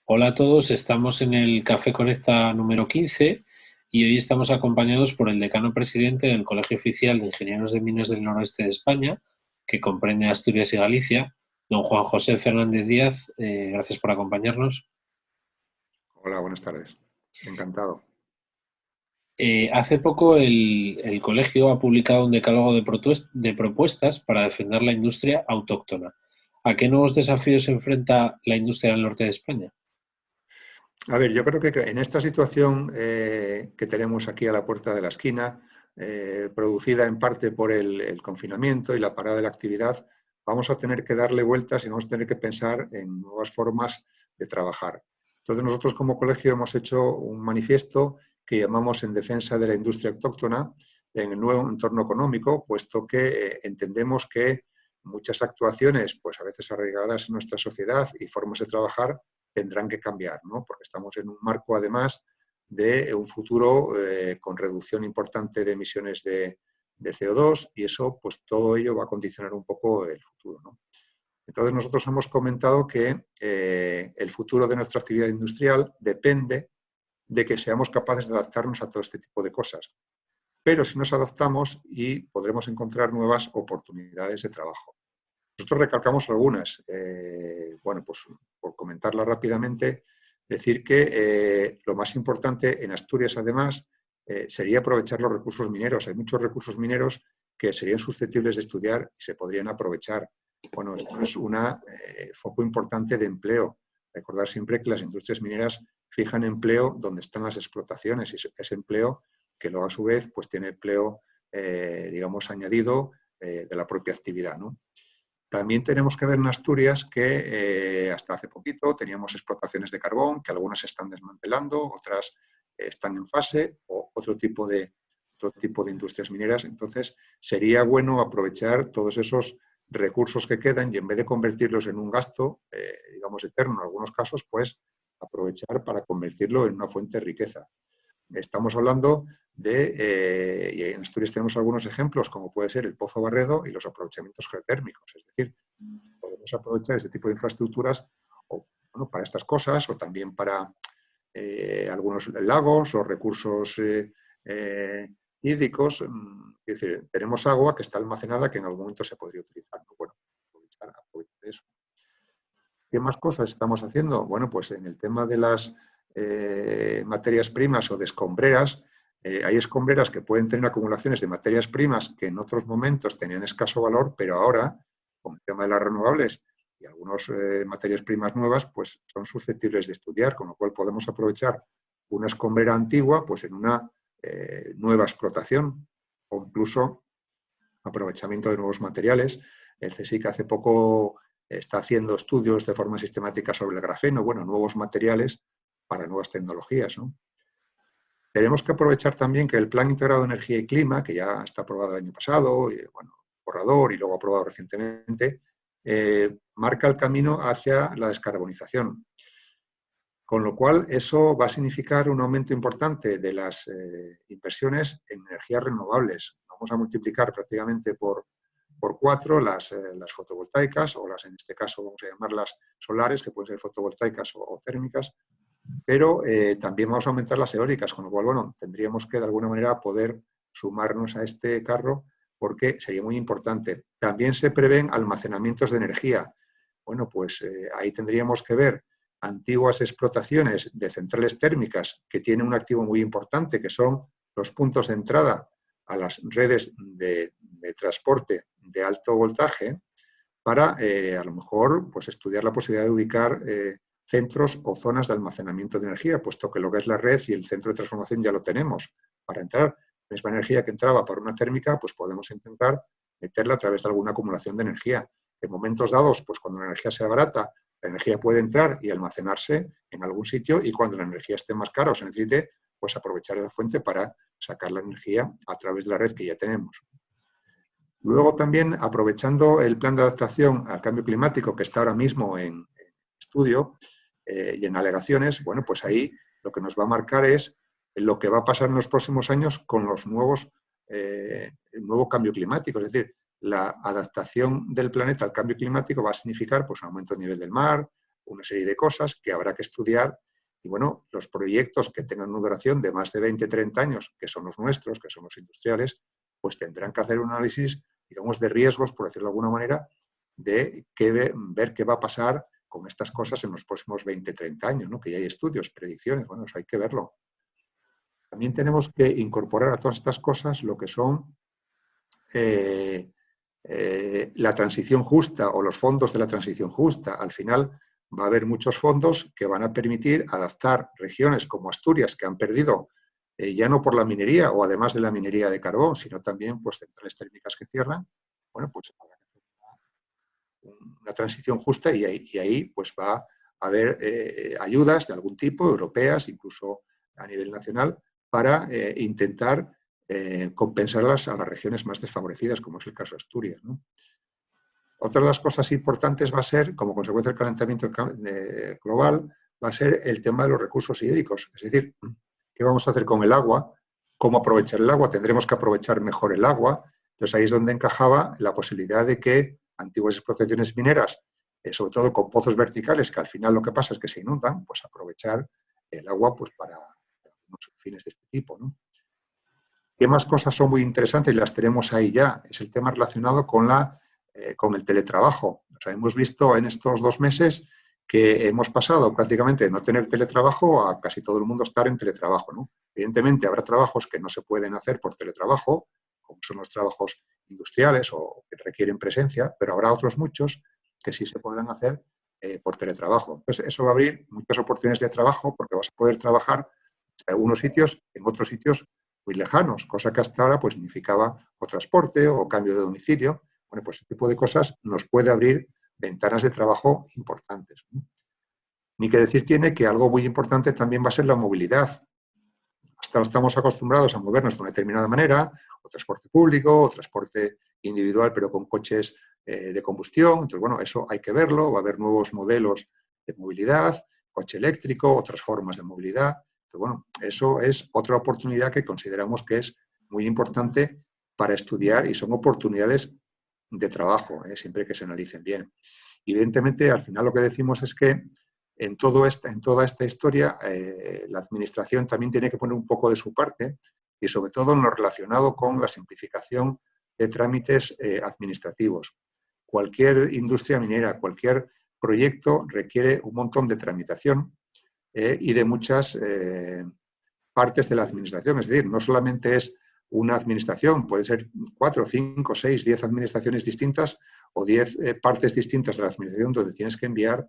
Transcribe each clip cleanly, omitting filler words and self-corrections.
Hola a todos, estamos en el Café Conecta número 15 y hoy estamos acompañados por el decano presidente del Colegio Oficial de Ingenieros de Minas del Noroeste de España, que comprende Asturias y Galicia, don Juan José Fernández Díaz. Gracias por acompañarnos. Hola, buenas tardes. Encantado. Hace poco el colegio ha publicado un decálogo de propuestas para defender la industria autóctona. ¿A qué nuevos desafíos se enfrenta la industria del norte de España? A ver, yo creo que en esta situación que tenemos aquí a la puerta de la esquina, producida en parte por el confinamiento y la parada de la actividad, vamos a tener que darle vueltas y vamos a tener que pensar en nuevas formas de trabajar. Entonces nosotros como colegio hemos hecho un manifiesto que llamamos En defensa de la industria autóctona en el nuevo entorno económico, puesto que entendemos que muchas actuaciones, pues a veces arraigadas en nuestra sociedad y formas de trabajar, tendrán que cambiar, ¿no? Porque estamos en un marco, además, de un futuro con reducción importante de emisiones de CO2 y eso, pues todo ello va a condicionar un poco el futuro, ¿no? Entonces nosotros hemos comentado que el futuro de nuestra actividad industrial depende de que seamos capaces de adaptarnos a todo este tipo de cosas. Pero si nos adaptamos y podremos encontrar nuevas oportunidades de trabajo. Nosotros recalcamos algunas. Bueno, pues por comentarlas rápidamente, decir que lo más importante en Asturias, además, sería aprovechar los recursos mineros. Hay muchos recursos mineros que serían susceptibles de estudiar y se podrían aprovechar. Bueno, esto es un foco importante de empleo. Recordar siempre que las industrias mineras fijan empleo donde están las explotaciones y ese empleo que luego a su vez pues tiene empleo, digamos, añadido de la propia actividad, ¿no? También tenemos que ver en Asturias que hasta hace poquito teníamos explotaciones de carbón, que algunas se están desmantelando, otras están en fase, o otro tipo de industrias mineras. Entonces, sería bueno aprovechar todos esos recursos que quedan y en vez de convertirlos en un gasto, digamos, eterno en algunos casos, pues aprovechar para convertirlo en una fuente de riqueza. Estamos hablando y en Asturias tenemos algunos ejemplos, como puede ser el Pozo Barredo y los aprovechamientos geotérmicos. Es decir, podemos aprovechar este tipo de infraestructuras o, bueno, para estas cosas o también para algunos lagos o recursos hídricos. Es decir, tenemos agua que está almacenada que en algún momento se podría utilizar, ¿no? Bueno, aprovechar eso. ¿Qué más cosas estamos haciendo? Bueno, pues en el tema de las materias primas o de escombreras, hay escombreras que pueden tener acumulaciones de materias primas que en otros momentos tenían escaso valor, pero ahora, con el tema de las renovables y algunas materias primas nuevas, pues son susceptibles de estudiar, con lo cual podemos aprovechar una escombrera antigua pues en una nueva explotación o incluso aprovechamiento de nuevos materiales. El CSIC hace poco está haciendo estudios de forma sistemática sobre el grafeno, bueno, nuevos materiales para nuevas tecnologías, ¿no? Tenemos que aprovechar también que el Plan Integrado de Energía y Clima, que ya está aprobado el año pasado, y, bueno, borrador y luego aprobado recientemente, marca el camino hacia la descarbonización. Con lo cual, eso va a significar un aumento importante de las inversiones en energías renovables. Vamos a multiplicar prácticamente por 4 las fotovoltaicas, o en este caso vamos a llamarlas solares, que pueden ser fotovoltaicas o térmicas, pero también vamos a aumentar las eólicas, con lo cual, bueno, tendríamos que de alguna manera poder sumarnos a este carro porque sería muy importante. También se prevén almacenamientos de energía. Bueno, pues ahí tendríamos que ver antiguas explotaciones de centrales térmicas que tienen un activo muy importante, que son los puntos de entrada a las redes de transporte de alto voltaje, para a lo mejor pues, estudiar la posibilidad de ubicar centros o zonas de almacenamiento de energía, puesto que lo que es la red y el centro de transformación ya lo tenemos. Para entrar, la misma energía que entraba por una térmica, pues podemos intentar meterla a través de alguna acumulación de energía. En momentos dados, pues cuando la energía sea barata, la energía puede entrar y almacenarse en algún sitio, y cuando la energía esté más cara o se necesite, pues aprovechar esa fuente para sacar la energía a través de la red que ya tenemos. Luego también, aprovechando el plan de adaptación al cambio climático que está ahora mismo en estudio y en alegaciones, bueno, pues ahí lo que nos va a marcar es lo que va a pasar en los próximos años con los el nuevo cambio climático. Es decir, la adaptación del planeta al cambio climático va a significar pues, un aumento del nivel del mar, una serie de cosas que habrá que estudiar. Y bueno, los proyectos que tengan una duración de más de 20, 30 años, que son los nuestros, que son los industriales, pues tendrán que hacer un análisis, digamos, de riesgos, por decirlo de alguna manera, de ver qué va a pasar con estas cosas en los próximos 20, 30 años, ¿no? Que ya hay estudios, predicciones, bueno, eso hay que verlo. También tenemos que incorporar a todas estas cosas lo que son la transición justa o los fondos de la transición justa. Al final va a haber muchos fondos que van a permitir adaptar regiones como Asturias, que han perdido ya no por la minería o además de la minería de carbón, sino también pues, centrales térmicas que cierran. Bueno, pues habrá que hacer una transición justa y ahí pues va a haber ayudas de algún tipo, europeas, incluso a nivel nacional, para intentar compensarlas a las regiones más desfavorecidas, como es el caso de Asturias, ¿no? Otra de las cosas importantes va a ser, como consecuencia del calentamiento global, va a ser el tema de los recursos hídricos. Es decir, ¿qué vamos a hacer con el agua? ¿Cómo aprovechar el agua? Tendremos que aprovechar mejor el agua. Entonces ahí es donde encajaba la posibilidad de que antiguas explotaciones mineras, sobre todo con pozos verticales, que al final lo que pasa es que se inundan, pues aprovechar el agua pues, para unos fines de este tipo, ¿no? ¿Qué más cosas son muy interesantes y las tenemos ahí ya? Es el tema relacionado con el teletrabajo. O sea, hemos visto en estos 2 meses que hemos pasado prácticamente de no tener teletrabajo a casi todo el mundo estar en teletrabajo, ¿no? Evidentemente habrá trabajos que no se pueden hacer por teletrabajo, como son los trabajos industriales o que requieren presencia, pero habrá otros muchos que sí se podrán hacer por teletrabajo. Entonces, eso va a abrir muchas oportunidades de trabajo porque vas a poder trabajar en algunos sitios, en otros sitios muy lejanos, cosa que hasta ahora pues, significaba o transporte o cambio de domicilio. Bueno, pues este tipo de cosas nos puede abrir ventanas de trabajo importantes, ¿no? Ni que decir tiene que algo muy importante también va a ser la movilidad. Hasta ahora estamos acostumbrados a movernos de una determinada manera, o transporte público, o transporte individual, pero con coches de combustión. Entonces, bueno, eso hay que verlo, va a haber nuevos modelos de movilidad, coche eléctrico, otras formas de movilidad. Entonces, bueno, eso es otra oportunidad que consideramos que es muy importante para estudiar y son oportunidades de trabajo, siempre que se analicen bien. Evidentemente, al final lo que decimos es que en toda esta historia la Administración también tiene que poner un poco de su parte y sobre todo en lo relacionado con la simplificación de trámites administrativos. Cualquier industria minera, cualquier proyecto requiere un montón de tramitación y de muchas partes de la Administración. Es decir, no solamente es una administración, puede ser 4, 5, 6, 10 administraciones distintas o 10 partes distintas de la Administración donde tienes que enviar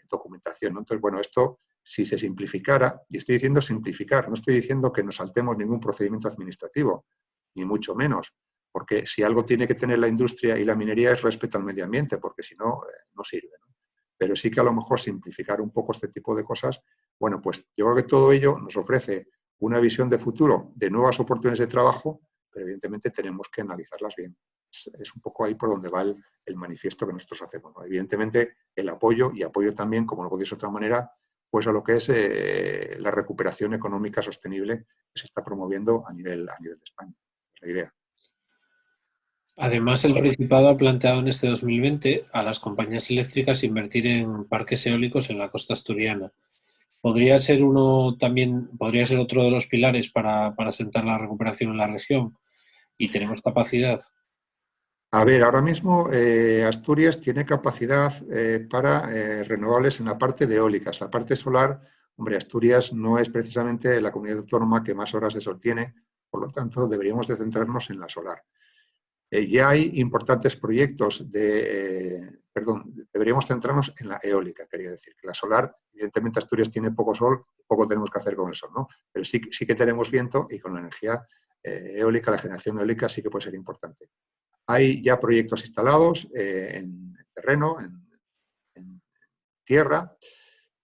documentación, ¿no? Entonces, bueno, esto si se simplificara, y estoy diciendo simplificar, no estoy diciendo que nos saltemos ningún procedimiento administrativo, ni mucho menos, porque si algo tiene que tener la industria y la minería es respeto al medio ambiente, porque si no, no sirve, ¿no? Pero sí que a lo mejor simplificar un poco este tipo de cosas, bueno, pues yo creo que todo ello nos ofrece una visión de futuro de nuevas oportunidades de trabajo, pero evidentemente tenemos que analizarlas bien. Es un poco ahí por donde va el manifiesto que nosotros hacemos, ¿no? Evidentemente, el apoyo, y apoyo también, como no puede ser de otra manera, pues a lo que es la recuperación económica sostenible que se está promoviendo a nivel de España. Es la idea. Además, el Principado ha planteado en este 2020 a las compañías eléctricas invertir en parques eólicos en la costa asturiana. ¿Podría ser otro de los pilares para asentar la recuperación en la región? ¿Y tenemos capacidad? A ver, ahora mismo Asturias tiene capacidad para renovables en la parte de eólicas. La parte solar, hombre, Asturias no es precisamente la comunidad autónoma que más horas de sol tiene, por lo tanto deberíamos de centrarnos en la solar. Ya hay importantes proyectos deberíamos centrarnos en la eólica, quería decir. Que la solar, evidentemente Asturias tiene poco sol, poco tenemos que hacer con el sol, ¿no? Pero sí que tenemos viento y con la energía eólica, la generación eólica sí que puede ser importante. Hay ya proyectos instalados en terreno, en tierra,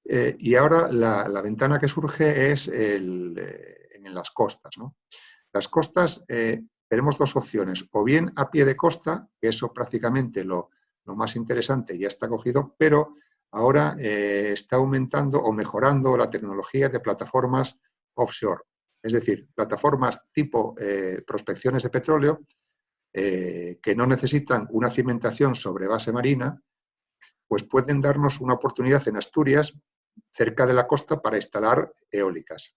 y ahora la ventana que surge es en las costas, ¿no? Las costas tenemos 2 opciones, o bien a pie de costa, que eso prácticamente lo más interesante ya está cogido, pero ahora está aumentando o mejorando la tecnología de plataformas offshore, es decir, plataformas tipo prospecciones de petróleo que no necesitan una cimentación sobre base marina, pues pueden darnos una oportunidad en Asturias, cerca de la costa, para instalar eólicas.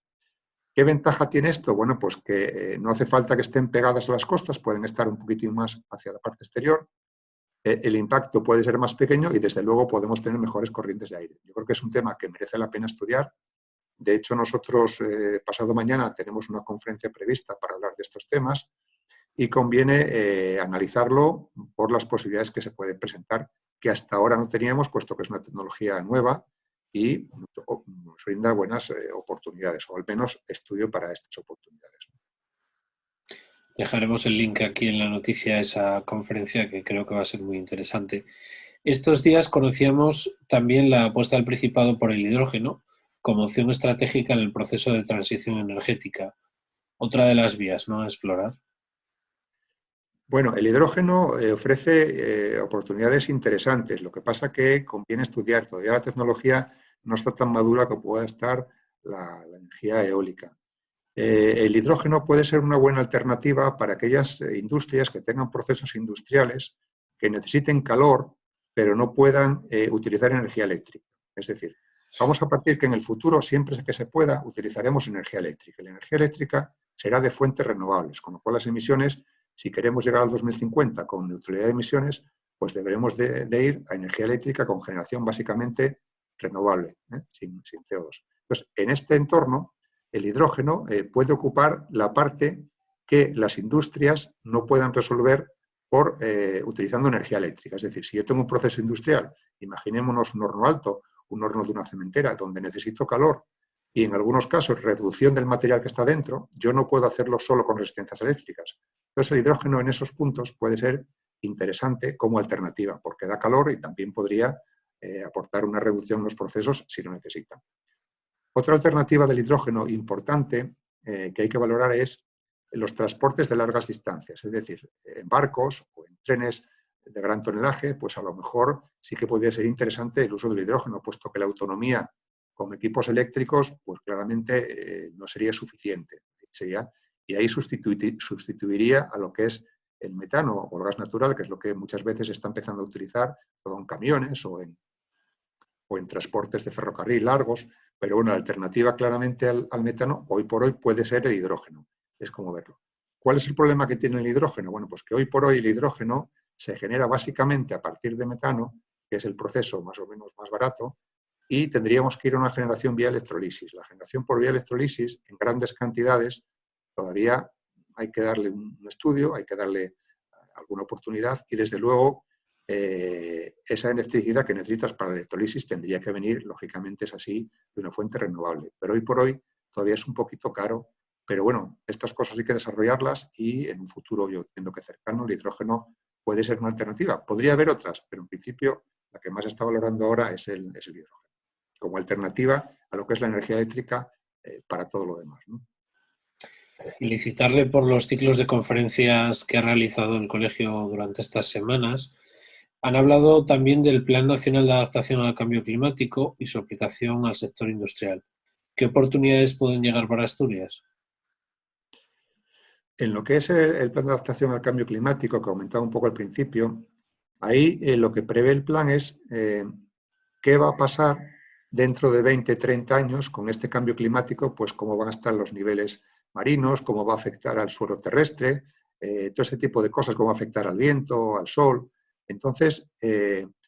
¿Qué ventaja tiene esto? Bueno, pues que no hace falta que estén pegadas a las costas, pueden estar un poquitín más hacia la parte exterior. El impacto puede ser más pequeño y, desde luego, podemos tener mejores corrientes de aire. Yo creo que es un tema que merece la pena estudiar. De hecho, nosotros pasado mañana tenemos una conferencia prevista para hablar de estos temas y conviene analizarlo por las posibilidades que se pueden presentar, que hasta ahora no teníamos, puesto que es una tecnología nueva y nos brinda buenas oportunidades, o al menos estudio para estas oportunidades. Dejaremos el link aquí en la noticia a esa conferencia, que creo que va a ser muy interesante. Estos días conocíamos también la apuesta del Principado por el hidrógeno como opción estratégica en el proceso de transición energética. Otra de las vías, ¿no?, a explorar. Bueno, el hidrógeno ofrece oportunidades interesantes. Lo que pasa que conviene estudiar. Todavía la tecnología no está tan madura como pueda estar la energía eólica. El hidrógeno puede ser una buena alternativa para aquellas industrias que tengan procesos industriales que necesiten calor, pero no puedan utilizar energía eléctrica. Es decir, vamos a partir que en el futuro, siempre que se pueda, utilizaremos energía eléctrica. La energía eléctrica será de fuentes renovables, con lo cual las emisiones, si queremos llegar al 2050 con neutralidad de emisiones, pues deberemos de ir a energía eléctrica con generación básicamente renovable, sin CO2. Entonces, en este entorno, el hidrógeno puede ocupar la parte que las industrias no puedan resolver utilizando energía eléctrica. Es decir, si yo tengo un proceso industrial, imaginémonos un horno alto, un horno de una cementera, donde necesito calor y, en algunos casos, reducción del material que está dentro, yo no puedo hacerlo solo con resistencias eléctricas. Entonces, el hidrógeno en esos puntos puede ser interesante como alternativa, porque da calor y también podría aportar una reducción en los procesos si lo necesitan. Otra alternativa del hidrógeno importante que hay que valorar es los transportes de largas distancias, es decir, en barcos o en trenes de gran tonelaje, pues a lo mejor sí que podría ser interesante el uso del hidrógeno, puesto que la autonomía con equipos eléctricos pues claramente no sería suficiente. Y ahí sustituiría a lo que es el metano o el gas natural, que es lo que muchas veces se está empezando a utilizar todo en camiones o en transportes de ferrocarril largos, pero una alternativa claramente al metano hoy por hoy puede ser el hidrógeno. Es como verlo. ¿Cuál es el problema que tiene el hidrógeno? Bueno, pues que hoy por hoy el hidrógeno se genera básicamente a partir de metano, que es el proceso más o menos más barato, y tendríamos que ir a una generación vía electrolisis. La generación por vía electrolisis, en grandes cantidades, todavía hay que darle un estudio, hay que darle alguna oportunidad y, desde luego, esa electricidad que necesitas para la electrolisis tendría que venir, lógicamente es así, de una fuente renovable. Pero hoy por hoy todavía es un poquito caro, pero bueno, estas cosas hay que desarrollarlas y en un futuro, yo entiendo que cercano, el hidrógeno puede ser una alternativa. Podría haber otras, pero en principio la que más se está valorando ahora es el hidrógeno, como alternativa a lo que es la energía eléctrica para todo lo demás, ¿no? Felicitarle por los ciclos de conferencias que ha realizado el colegio durante estas semanas. Han hablado también del Plan Nacional de Adaptación al Cambio Climático y su aplicación al sector industrial. ¿Qué oportunidades pueden llegar para Asturias? En lo que es el plan de adaptación al cambio climático, que comentaba un poco al principio, ahí lo que prevé el plan es qué va a pasar dentro de 20, 30 años con este cambio climático, pues cómo van a estar los niveles marinos, cómo va a afectar al suelo terrestre, todo ese tipo de cosas, cómo va a afectar al viento, al sol. Entonces,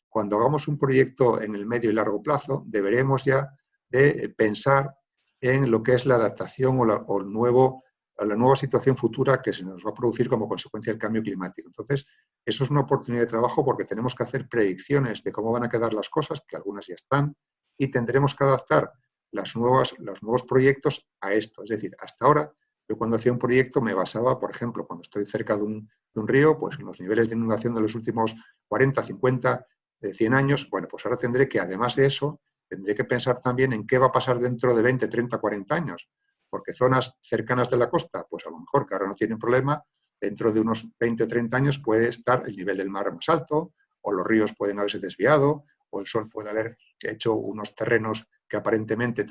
cuando hagamos un proyecto en el medio y largo plazo, deberemos ya de pensar en lo que es la adaptación o la nueva situación futura que se nos va a producir como consecuencia del cambio climático. Entonces, eso es una oportunidad de trabajo porque tenemos que hacer predicciones de cómo van a quedar las cosas, que algunas ya están, y tendremos que adaptar los nuevos proyectos a esto. Es decir, hasta ahora, yo cuando hacía un proyecto me basaba, por ejemplo, cuando estoy cerca de un río, pues en los niveles de inundación de los últimos 40, 50, 100 años. Bueno, pues ahora tendré que, además de eso, tendré que pensar también en qué va a pasar dentro de 20, 30, 40 años. Porque zonas cercanas de la costa, pues a lo mejor que ahora no tienen problema, dentro de unos 20 o 30 años puede estar el nivel del mar más alto, o los ríos pueden haberse desviado, o el sol puede haber hecho unos terrenos que aparentemente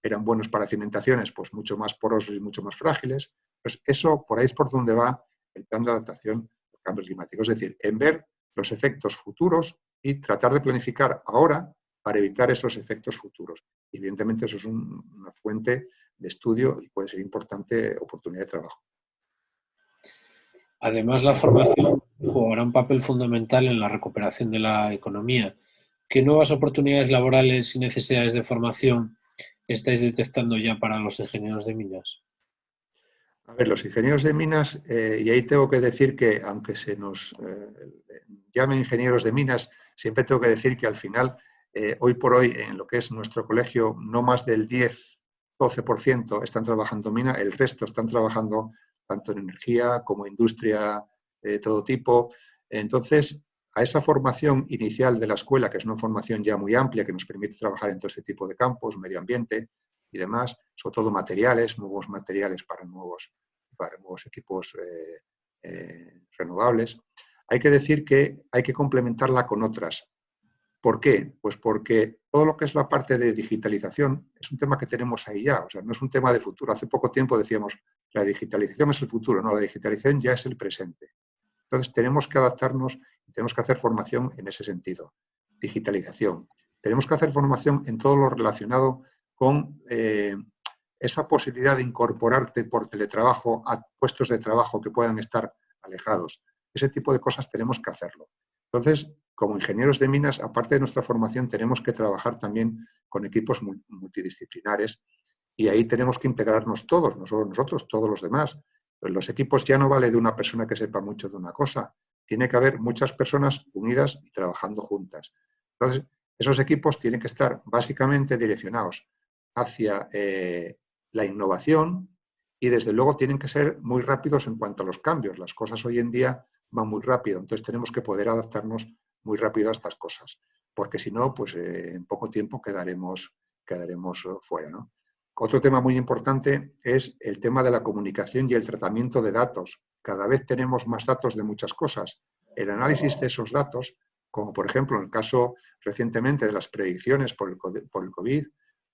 eran buenos para cimentaciones, pues mucho más porosos y mucho más frágiles. Pues eso, por ahí es por donde va el plan de adaptación al cambio climático. Es decir, en ver los efectos futuros y tratar de planificar ahora para evitar esos efectos futuros. Evidentemente eso es una fuente de estudio y puede ser importante oportunidad de trabajo. Además, la formación jugará un papel fundamental en la recuperación de la economía. ¿Qué nuevas oportunidades laborales y necesidades de formación estáis detectando ya para los ingenieros de minas? A ver, los ingenieros de minas, y ahí tengo que decir que aunque se nos llame ingenieros de minas, siempre tengo que decir que al final, hoy por hoy, en lo que es nuestro colegio, no más del 10-12% están trabajando en mina, el resto están trabajando tanto en energía como industria de todo tipo. Entonces, a esa formación inicial de la escuela, que es una formación ya muy amplia, que nos permite trabajar en todo este tipo de campos, medio ambiente y demás, sobre todo materiales, nuevos materiales para nuevos equipos renovables, hay que decir que hay que complementarla con otras. ¿Por qué? Pues porque todo lo que es la parte de digitalización es un tema que tenemos ahí ya, o sea, no es un tema de futuro. Hace poco tiempo decíamos, la digitalización es el futuro, no, la digitalización ya es el presente. Entonces tenemos que adaptarnos y tenemos que hacer formación en ese sentido. Digitalización. Tenemos que hacer formación en todo lo relacionado con esa posibilidad de incorporarte por teletrabajo a puestos de trabajo que puedan estar alejados. Ese tipo de cosas tenemos que hacerlo. Entonces, como ingenieros de minas, aparte de nuestra formación, tenemos que trabajar también con equipos multidisciplinares y ahí tenemos que integrarnos todos, no solo nosotros, todos los demás. Pues los equipos ya no vale de una persona que sepa mucho de una cosa. Tiene que haber muchas personas unidas y trabajando juntas. Entonces, esos equipos tienen que estar básicamente direccionados hacia la innovación y desde luego tienen que ser muy rápidos en cuanto a los cambios. Las cosas hoy en día van muy rápido, entonces tenemos que poder adaptarnos muy rápido a estas cosas, porque si no, pues en poco tiempo quedaremos fuera, ¿no? Otro tema muy importante es el tema de la comunicación y el tratamiento de datos. Cada vez tenemos más datos de muchas cosas. El análisis de esos datos, como por ejemplo en el caso recientemente de las predicciones por el COVID,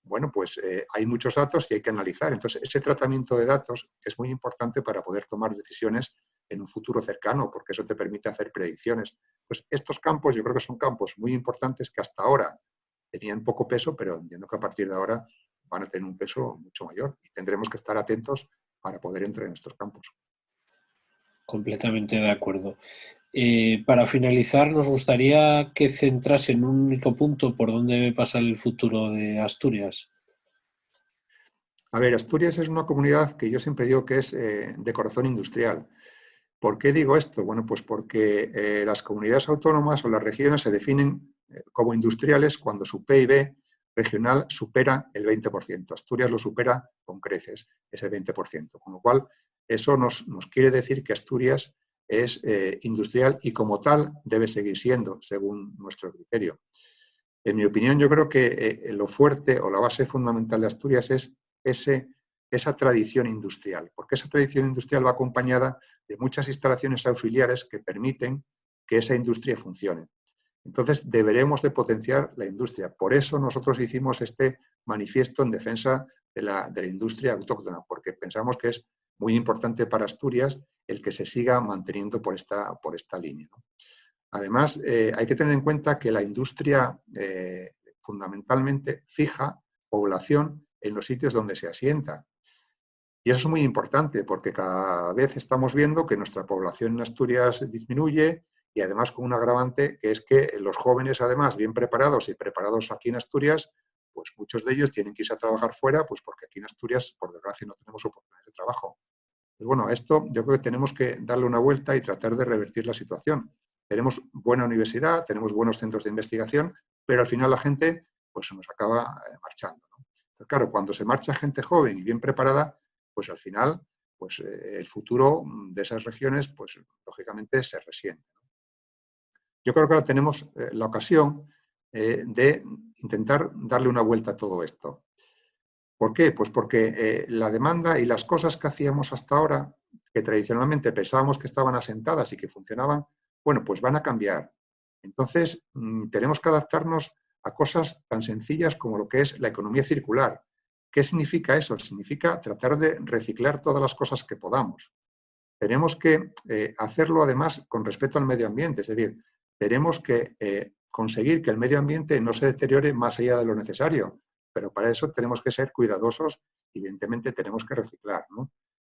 bueno, pues hay muchos datos y hay que analizar. Entonces, ese tratamiento de datos es muy importante para poder tomar decisiones en un futuro cercano, porque eso te permite hacer predicciones. Pues estos campos yo creo que son campos muy importantes que hasta ahora tenían poco peso, pero entiendo que a partir de ahora van a tener un peso mucho mayor y tendremos que estar atentos para poder entrar en estos campos. Completamente de acuerdo. Para finalizar, nos gustaría que centrase en un único punto por donde debe pasar el futuro de Asturias. A ver, Asturias es una comunidad que yo siempre digo que es de corazón industrial. ¿Por qué digo esto? Bueno, pues porque las comunidades autónomas o las regiones se definen como industriales cuando su PIB regional supera el 20%. Asturias lo supera con creces, ese 20%. Con lo cual, eso nos quiere decir que Asturias es industrial y como tal debe seguir siendo, según nuestro criterio. En mi opinión, yo creo que lo fuerte o la base fundamental de Asturias es esa tradición industrial, porque esa tradición industrial va acompañada de muchas instalaciones auxiliares que permiten que esa industria funcione. Entonces, deberemos de potenciar la industria. Por eso nosotros hicimos este manifiesto en defensa de la industria autóctona, porque pensamos que es muy importante para Asturias el que se siga manteniendo por esta línea, ¿no? Además, hay que tener en cuenta que la industria fundamentalmente fija población en los sitios donde se asienta. Y eso es muy importante porque cada vez estamos viendo que nuestra población en Asturias disminuye y además con un agravante que es que los jóvenes, además, bien preparados y preparados aquí en Asturias, pues muchos de ellos tienen que irse a trabajar fuera, pues porque aquí en Asturias, por desgracia, no tenemos oportunidades de trabajo. Pues bueno, a esto yo creo que tenemos que darle una vuelta y tratar de revertir la situación. Tenemos buena universidad, tenemos buenos centros de investigación, pero al final la gente pues se nos acaba marchando, ¿no? Entonces, claro, cuando se marcha gente joven y bien preparada, pues al final pues, el futuro de esas regiones, pues lógicamente se resiente, ¿no? Yo creo que ahora tenemos la ocasión de intentar darle una vuelta a todo esto. ¿Por qué? Pues porque la demanda y las cosas que hacíamos hasta ahora, que tradicionalmente pensábamos que estaban asentadas y que funcionaban, bueno, pues van a cambiar. Entonces, tenemos que adaptarnos a cosas tan sencillas como lo que es la economía circular. ¿Qué significa eso? Significa tratar de reciclar todas las cosas que podamos. Tenemos que hacerlo además con respeto al medio ambiente, es decir, tenemos que conseguir que el medio ambiente no se deteriore más allá de lo necesario, pero para eso tenemos que ser cuidadosos y evidentemente tenemos que reciclar, ¿no?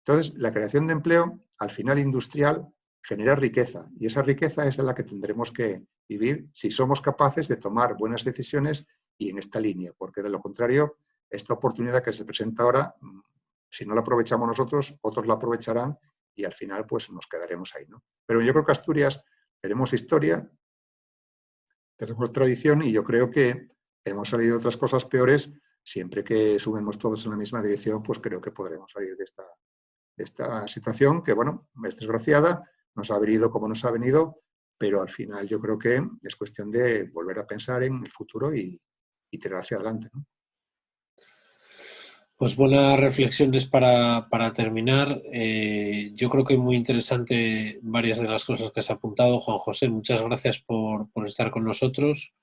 Entonces, la creación de empleo, al final industrial, genera riqueza y esa riqueza es de la que tendremos que vivir si somos capaces de tomar buenas decisiones y en esta línea, porque de lo contrario, esta oportunidad que se presenta ahora, si no la aprovechamos nosotros, otros la aprovecharán y al final pues nos quedaremos ahí, ¿no? Pero yo creo que Asturias tenemos historia, tenemos tradición y yo creo que hemos salido de otras cosas peores. Siempre que subimos todos en la misma dirección, pues creo que podremos salir de esta situación que, bueno, es desgraciada, nos ha venido como nos ha venido, pero al final yo creo que es cuestión de volver a pensar en el futuro y tirar hacia adelante, ¿no? Pues buenas reflexiones para terminar. Yo creo que muy interesante varias de las cosas que has apuntado, Juan José. Muchas gracias por estar con nosotros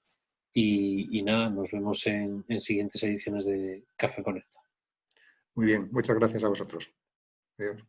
y nada, nos vemos en siguientes ediciones de Café Conecta. Muy bien, muchas gracias a vosotros. Adiós.